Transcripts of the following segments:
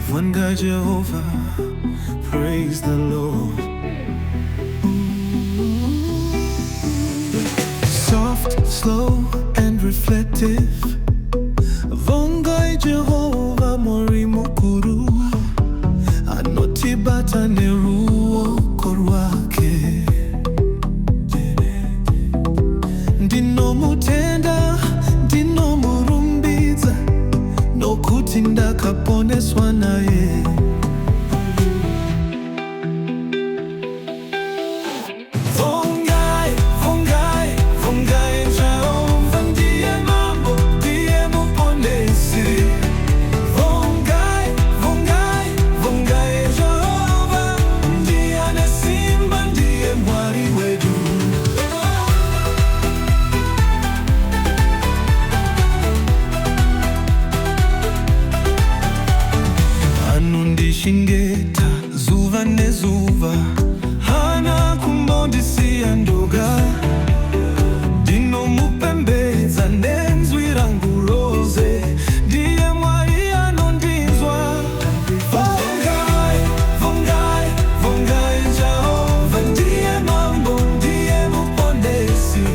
Vongai Jehovah, praise the Lord. Soft, slow, and reflective. Vongai Jehovah mori mukuru, anotibata neruo korwake. Ndino mutenda, ndino murumbiza, no kutinda kaponeswa naye. Vongai, Vongai, Vongai Jehovah ndiye mambo, ndiye muponesi. Vongai, Vongai, Vongai Jehovah ndiye anasimba, ndiye mwari wetu. Anundishingeta zuva nezuva, hana kumbondisia ndoga. Dino mupembeza nenzwira nguroze, ndiye mwari anondinzwa. Vongai, Vongai, Vongai Jehovah ndiye mambo, ndiye muponesi.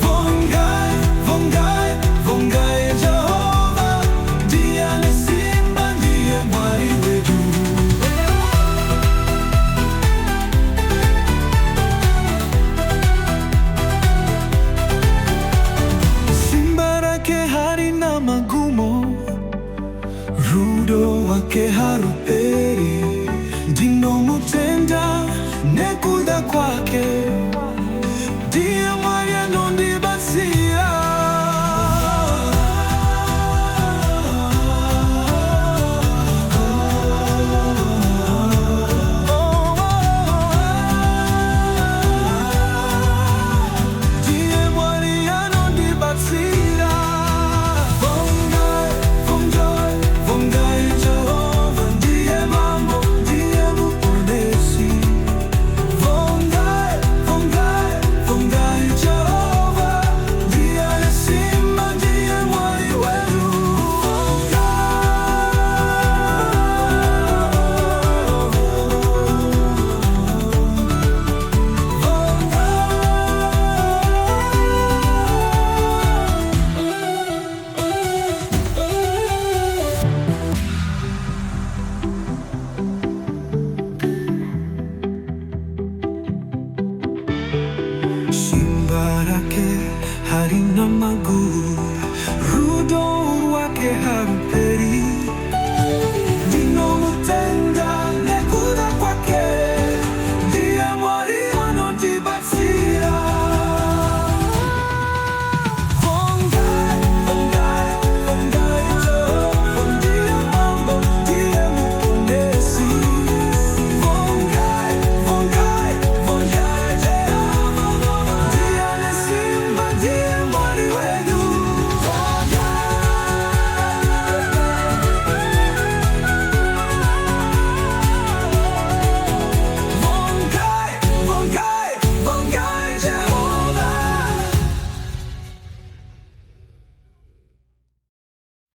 Vongai, Vongai, Vongai Jehovah ndiye anasimba, ndiye mwari wetu. Simba lake halina magumo, rudo wake haruperi. Ndino mutenda nekuda kwake, ndiye mwari anondibasia. Ndiye mwari anondibasia. Vongai, Vongai, Vongai Jehovah ndiye mambo, ndiye muponesi. Vongai, Vongai, Vongai Jehovah ndiye anasimba, ndiye mwari wetu. Simba lake halina maguu, rudo wake